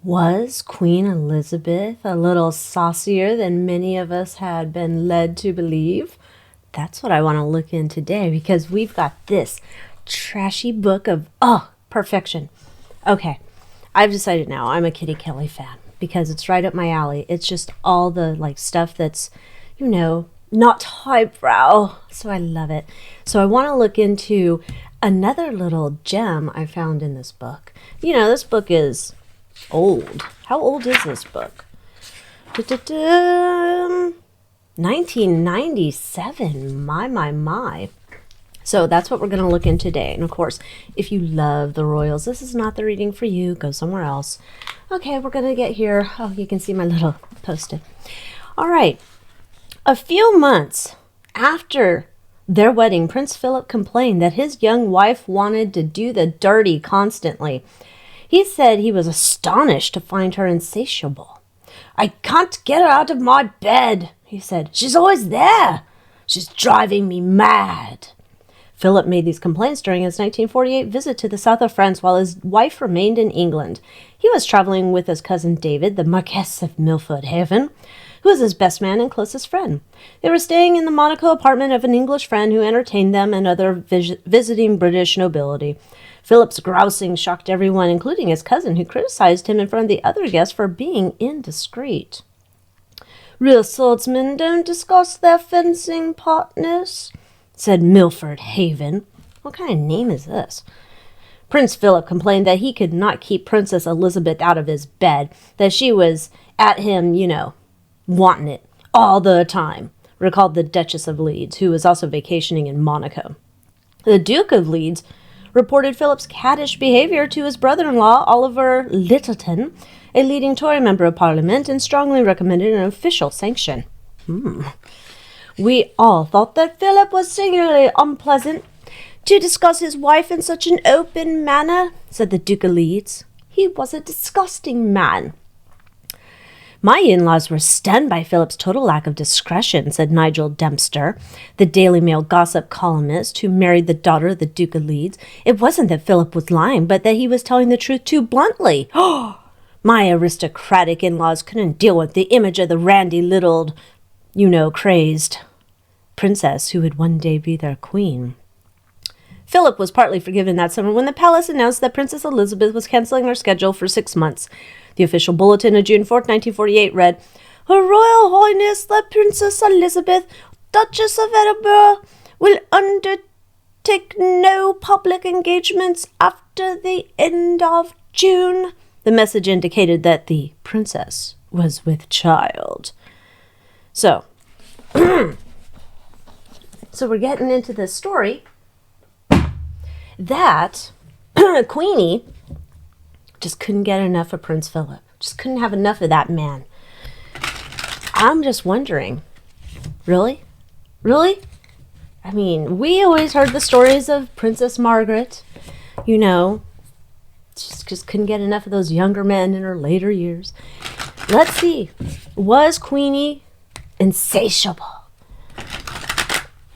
Was Queen Elizabeth a little saucier than many of us had been led to believe? That's what I want to look in today because we've got this trashy book of, perfection. Okay, I've decided now I'm a Kitty Kelley fan because it's right up my alley. It's just all the stuff that's, not highbrow. So I love it. So I want to look into another little gem I found in this book. This book is old. How old is this book? 1997. My. So that's what we're going to look in today. And of course, if you love the royals, this is not the reading for you. Go somewhere else. Okay, we're going to get here. Oh, you can see my little post-it. All right. A few months after their wedding, Prince Philip complained that his young wife wanted to do the dirty constantly. He said he was astonished to find her insatiable. "I can't get her out of my bed," he said. "She's always there. She's driving me mad." Philip made these complaints during his 1948 visit to the south of France while his wife remained in England. He was traveling with his cousin David, the Marquess of Milford Haven, who was his best man and closest friend. They were staying in the Monaco apartment of an English friend who entertained them and other visiting British nobility. Philip's grousing shocked everyone, including his cousin, who criticized him in front of the other guests for being indiscreet. "Real swordsmen don't discuss their fencing partners," said Milford Haven. What kind of name is this? Prince Philip complained that he could not keep Princess Elizabeth out of his bed, that she was at him, wanting it all the time, recalled the Duchess of Leeds, who was also vacationing in Monaco. The Duke of Leeds reported Philip's caddish behavior to his brother-in-law, Oliver Lyttelton, a leading Tory member of Parliament, and strongly recommended an official sanction. "We all thought that Philip was singularly unpleasant to discuss his wife in such an open manner," said the Duke of Leeds. "He was a disgusting man." "My in-laws were stunned by Philip's total lack of discretion," said Nigel Dempster, the Daily Mail gossip columnist who married the daughter of the Duke of Leeds. "It wasn't that Philip was lying, but that he was telling the truth too bluntly. My aristocratic in-laws couldn't deal with the image of the randy-littled, crazed princess who would one day be their queen." Philip was partly forgiven that summer when the palace announced that Princess Elizabeth was canceling her schedule for 6 months. The official bulletin of June 4th, 1948 read, "Her Royal Highness the Princess Elizabeth, Duchess of Edinburgh, will undertake no public engagements after the end of June." The message indicated that the princess was with child. So we're getting into this story that Queenie just couldn't get enough of Prince Philip. Just couldn't have enough of that man. I'm just wondering, really? Really? I mean, we always heard the stories of Princess Margaret, just couldn't get enough of those younger men in her later years. Let's see. Was Queenie insatiable?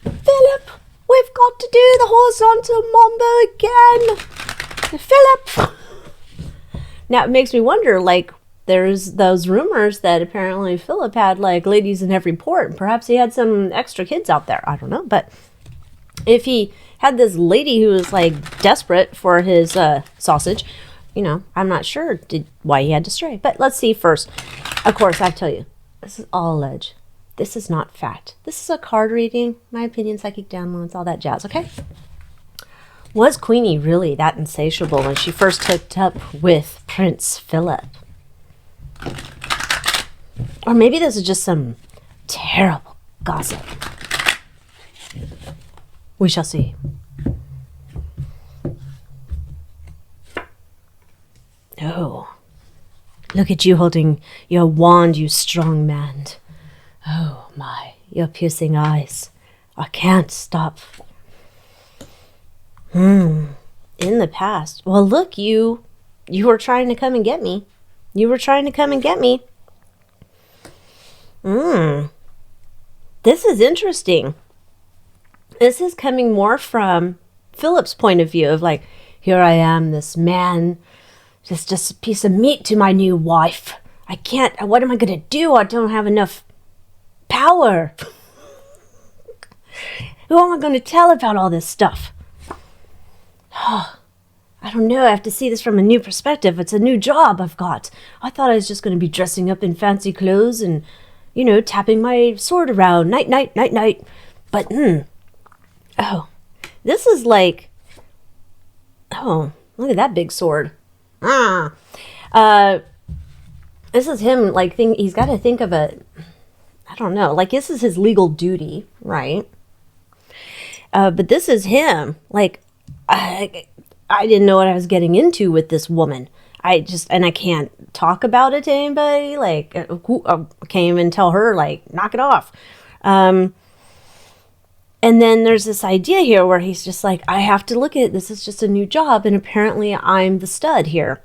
"Philip, we've got to do the horizontal mambo again. Philip." Now, it makes me wonder, there's those rumors that apparently Philip had, ladies in every port. Perhaps he had some extra kids out there. I don't know. But if he had this lady who was, desperate for his sausage, I'm not sure why he had to stray. But let's see first. Of course, I tell you, this is all alleged. This is not fact. This is a card reading, my opinion, psychic downloads, all that jazz, okay? Was Queenie really that insatiable when she first hooked up with Prince Philip? Or maybe this is just some terrible gossip. We shall see. Oh, look at you holding your wand, you strong man. Oh my, your piercing eyes. I can't stop. In the past. Well, look, you were trying to come and get me. You were trying to come and get me. This is interesting. This is coming more from Philip's point of view of here I am, this man, It's just a piece of meat to my new wife. I can't, what am I going to do? I don't have enough power. Who am I going to tell about all this stuff? I don't know. I have to see this from a new perspective. It's a new job I've got. I thought I was just going to be dressing up in fancy clothes and, you know, tapping my sword around. Night, night, night, night. But, oh, this is like, oh, look at that big sword. This is him, like, he's got to think of a, I don't know, like, this is his legal duty, right? But this is him, like, I didn't know what I was getting into with this woman. And I can't talk about it to anybody, like, I can't even tell her, like, knock it off. And then there's this idea here where he's just like, I have to look at it, this is just a new job, and apparently I'm the stud here.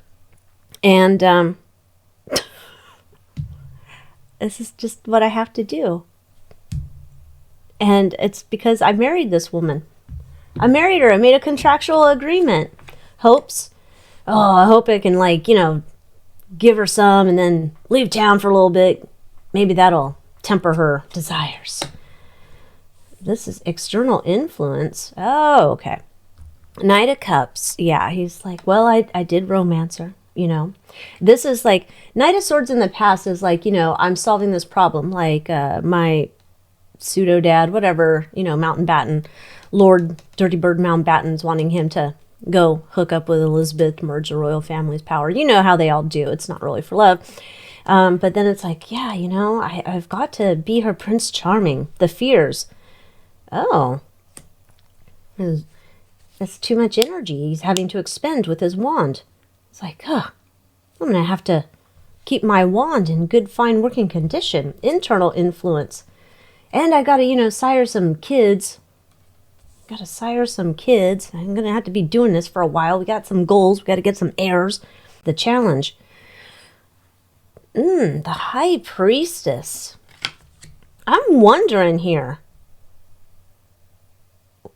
And, this is just what I have to do. And it's because I married this woman. I married her. I made a contractual agreement. Hopes. Oh, I hope I can, like, you know, give her some and then leave town for a little bit. Maybe that'll temper her desires. This is external influence. Oh, okay. Knight of Cups. Yeah, he's like, well, I did romance her, you know. This is like, Knight of Swords in the past is like, you know, I'm solving this problem. Like, my pseudo-dad, whatever, you know, Mountbatten, Lord Dirtybird Mountbatten's wanting him to go hook up with Elizabeth, merge the royal family's power. You know how they all do. It's not really for love. But then it's like, yeah, you know, I've got to be her Prince Charming. The fears. Oh. That's too much energy he's having to expend with his wand. It's like, I'm going to have to keep my wand in good, fine working condition. Internal influence. And I got to, you know, sire some kids. I'm going to have to be doing this for a while. We got some goals. We got to get some heirs. The challenge. The High Priestess. I'm wondering here.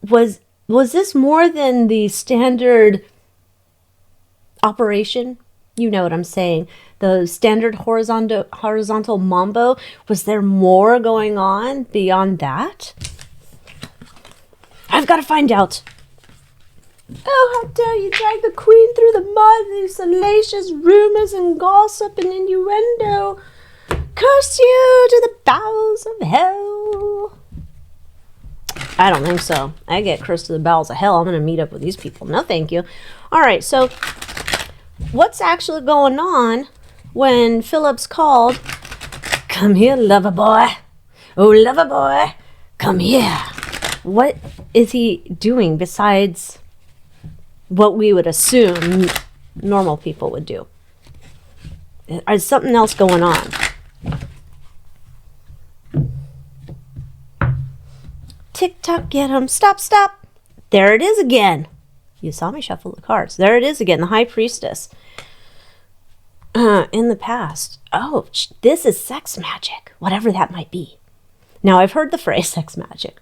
Was this more than the standard operation? You know what I'm saying. The standard horizontal mambo. Was there more going on beyond that? I've got to find out. Oh, how dare you drag the queen through the mud, these salacious rumors and gossip and innuendo. Curse you to the bowels of hell. I don't think so. I get cursed to the bowels of hell. I'm going to meet up with these people. No, thank you. All right, so what's actually going on when Philip's called? Come here, lover boy. Oh, lover boy, come here. What is he doing besides what we would assume normal people would do? Is something else going on? Tick-tock, get him. Stop, stop. There it is again. You saw me shuffle the cards. There it is again, the High Priestess. In the past. Oh, this is sex magic, whatever that might be. Now, I've heard the phrase sex magic.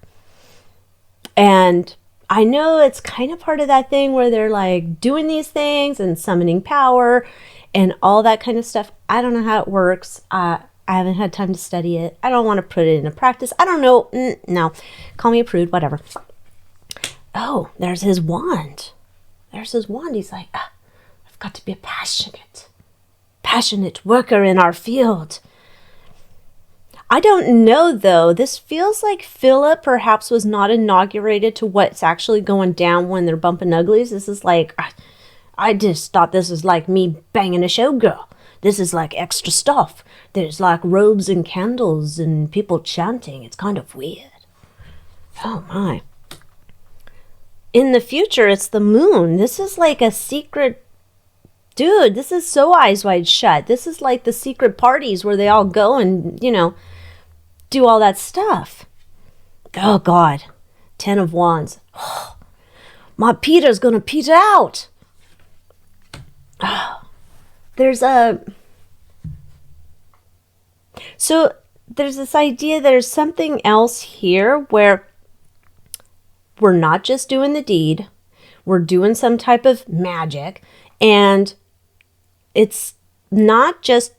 And I know it's kind of part of that thing where they're like doing these things and summoning power and all that kind of stuff. I don't know how it works. I haven't had time to study it. I don't want to put it into practice. I don't know. No, call me a prude, whatever. Oh, there's his wand. There's his wand. He's like, I've got to be a passionate worker in our field. I don't know, though. This feels like Philip perhaps was not inaugurated to what's actually going down when they're bumping uglies. This is like, I just thought this was like me banging a showgirl. This is like extra stuff. There's like robes and candles and people chanting. It's kind of weird. Oh, my. In the future, it's the moon. This is like a secret. Dude, this is so Eyes Wide Shut. This is like the secret parties where they all go and, you know, do all that stuff. Oh, God. 10 of Wands. Oh, my Peter's going to peter out. Oh, there's this idea there's something else here where we're not just doing the deed. We're doing some type of magic. And it's not just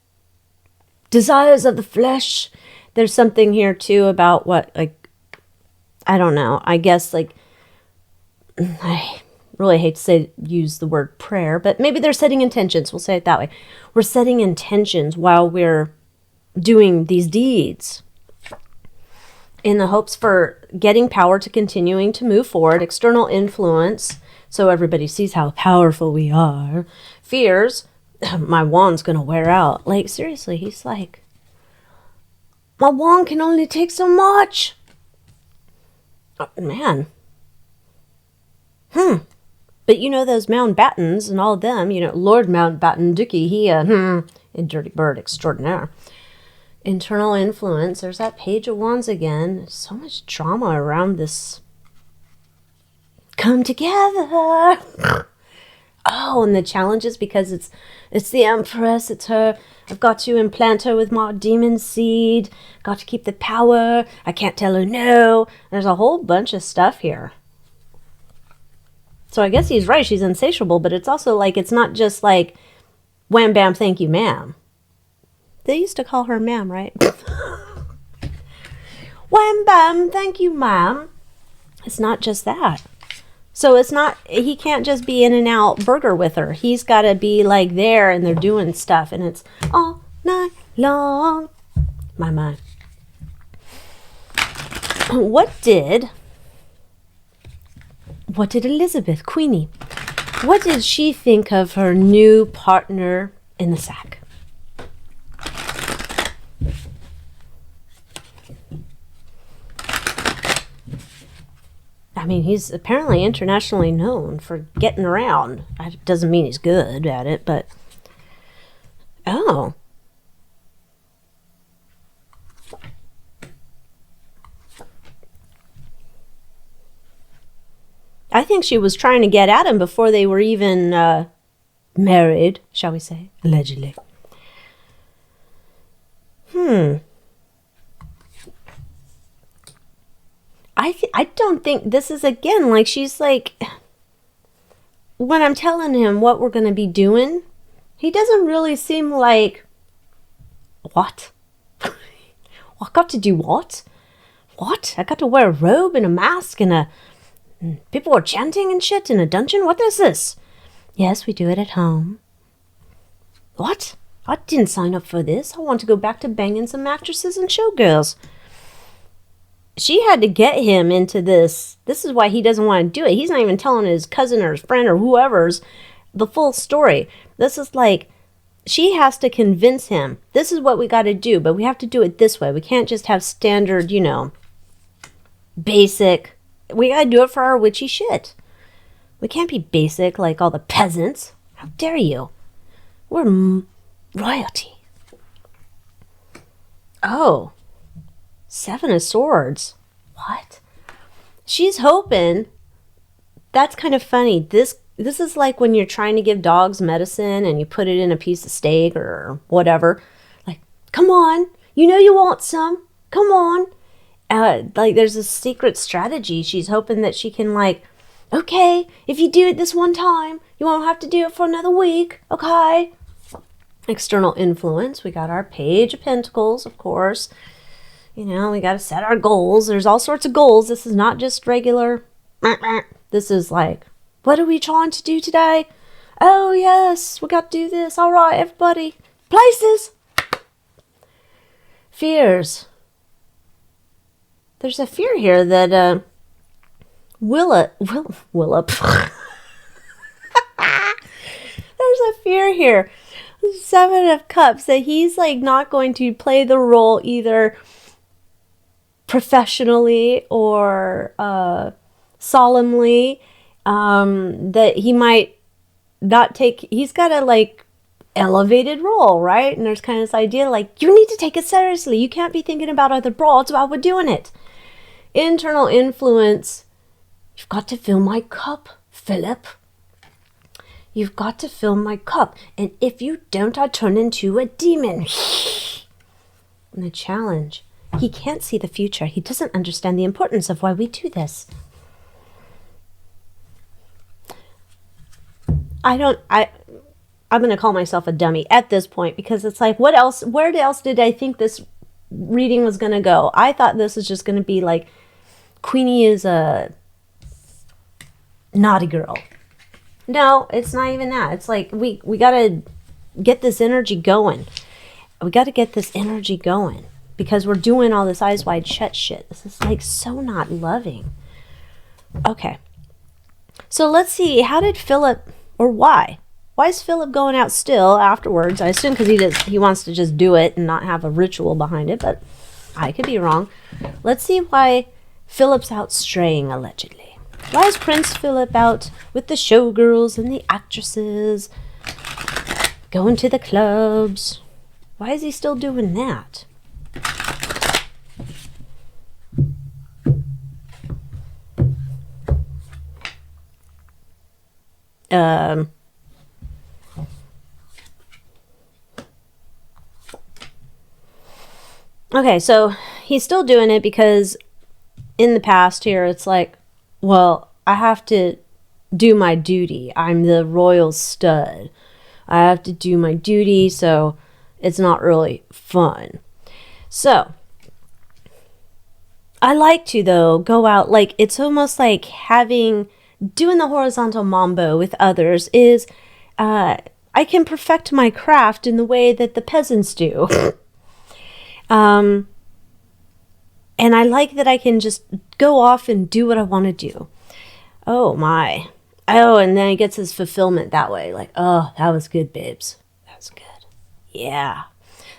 desires of the flesh. There's something here too about what, like, I don't know. I guess, like, I really hate to use the word prayer, but maybe they're setting intentions. We'll say it that way. We're setting intentions while we're doing these deeds in the hopes for getting power to continuing to move forward. External influence, so everybody sees how powerful we are. Fears, my wand's gonna wear out. Like, seriously, he's like, my wand can only take so much. Oh, man. But you know those Mountbattens and all of them, you know, Lord Mountbatten Dookie, he, a dirty bird extraordinaire. Internal influence, there's that Page of Wands again. So much drama around this. Come together. Oh, and the challenges because it's the Empress, it's her. I've got to implant her with my demon seed. Got to keep the power. I can't tell her no. There's a whole bunch of stuff here. So I guess he's right. She's insatiable, but it's also like, it's not just like, wham, bam, thank you, ma'am. They used to call her ma'am, right? Wham, bam, thank you, ma'am. It's not just that. So it's not, he can't just be in and out burger with her. He's got to be like there and they're doing stuff and it's all night long. My mind. What did Elizabeth, Queenie, what did she think of her new partner in the sack? I mean, he's apparently internationally known for getting around. It doesn't mean he's good at it, but... Oh. I think she was trying to get at him before they were even married, shall we say, allegedly. I don't think this is, again, like she's like, when I'm telling him what we're going to be doing, he doesn't really seem like, what? I got to do what? What? I got to wear a robe and a mask and people are chanting and shit in a dungeon? What is this? Yes, we do it at home. What? I didn't sign up for this. I want to go back to banging some actresses and showgirls. She had to get him into this. This is why he doesn't want to do it. He's not even telling his cousin or his friend or whoever's the full story. This is like, she has to convince him, this is what we got to do, but we have to do it this way. We can't just have standard, you know, basic. We got to do it for our witchy shit. We can't be basic like all the peasants. How dare you? We're royalty. Oh. 7 of Swords. What? She's hoping. That's kind of funny. This is like when you're trying to give dogs medicine and you put it in a piece of steak or whatever. Like, come on. You know you want some. Come on. Like there's a secret strategy. She's hoping that she can like, okay, if you do it this one time, you won't have to do it for another week. Okay. External influence. We got our Page of Pentacles, of course. You know, we got to set our goals. There's all sorts of goals. This is not just regular. This is like, what are we trying to do today? Oh, yes, we got to do this. All right, everybody. Places. Fears. There's a fear here that Willip. There's a fear here. 7 of Cups that he's like not going to play the role either professionally or solemnly, that he might not take, he's got a like elevated role, right? And there's kind of this idea like, you need to take it seriously. You can't be thinking about other broads while we're doing it. Internal influence. You've got to fill my cup, Philip. You've got to fill my cup. And if you don't, I turn into a demon. And a challenge. He can't see the future. He doesn't understand the importance of why we do this. I I'm going to call myself a dummy at this point, because it's like, what else, where else did I think this reading was going to go? I thought this was just going to be like, Queenie is a naughty girl. No, it's not even that. It's like, we got to get this energy going. We got to get this energy going, because we're doing all this eyes wide shut shit. This is like so not loving. Okay. So let's see. How did Philip, or why? Why is Philip going out still afterwards? I assume because he wants to just do it and not have a ritual behind it, but I could be wrong. Let's see why Philip's out straying, allegedly. Why is Prince Philip out with the showgirls and the actresses, going to the clubs? Why is he still doing that? Okay, so he's still doing it because in the past here, it's like, well, I have to do my duty. I'm the royal stud. I have to do my duty, so it's not really fun. So I like to, though, go out, like, it's almost like doing the horizontal mambo with others is, I can perfect my craft in the way that the peasants do. And I like that I can just go off and do what I want to do. Oh my. Oh, and then he gets his fulfillment that way. Like, oh, that was good, babes. That was good. Yeah.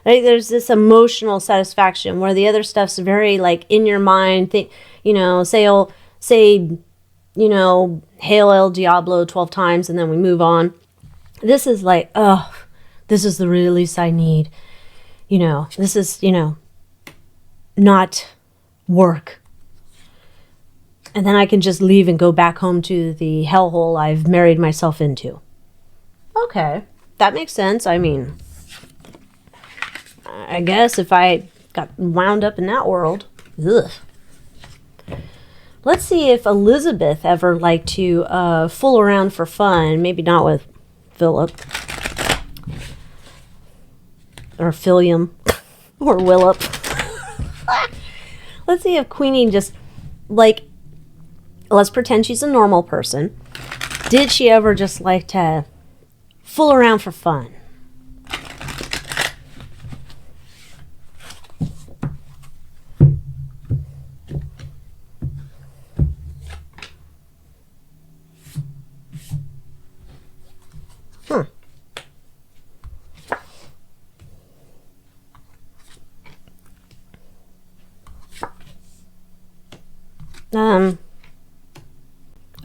Like, there's this emotional satisfaction where the other stuff's very like in your mind. Think, say, Hail El Diablo 12 times and then we move on. This is like, oh, this is the release I need. This is, not work. And then I can just leave and go back home to the hellhole I've married myself into. Okay, that makes sense. I mean, I guess if I got wound up in that world. Ugh. Let's see if Elizabeth ever liked to fool around for fun. Maybe not with Philip. Or Philium. Or Willip. Let's see if Queenie just, like, let's pretend she's a normal person. Did she ever just like to fool around for fun?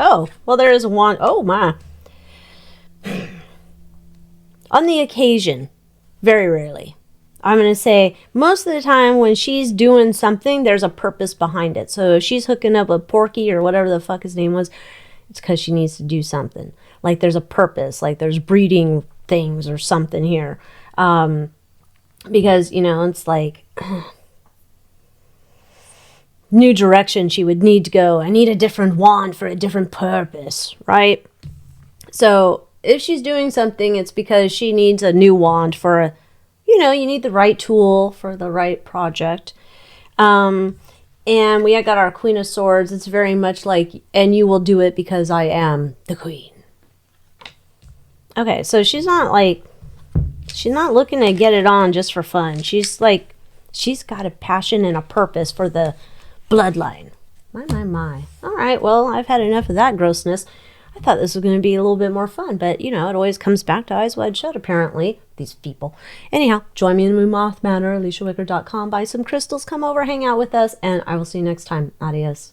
Oh, well, there is one. Oh, my. On the occasion, very rarely. I'm going to say most of the time when she's doing something, there's a purpose behind it. So if she's hooking up with Porky or whatever the fuck his name was, it's because she needs to do something. Like there's a purpose, like there's breeding things or something here. Because, it's like... new direction she would need to go. I need a different wand for a different purpose, right? So if she's doing something, it's because she needs a new wand for you need the right tool for the right project. And we got our Queen of Swords. It's very much like, and you will do it because I am the queen. Okay, so she's not looking to get it on just for fun. She's got a passion and a purpose for the bloodline. My. All right, well, I've had enough of that grossness. I thought this was going to be a little bit more fun, but, it always comes back to eyes wide shut, apparently. These people. Anyhow, join me in the Moth Manor, AlyciaWicker.com. Buy some crystals, come over, hang out with us, and I will see you next time. Adios.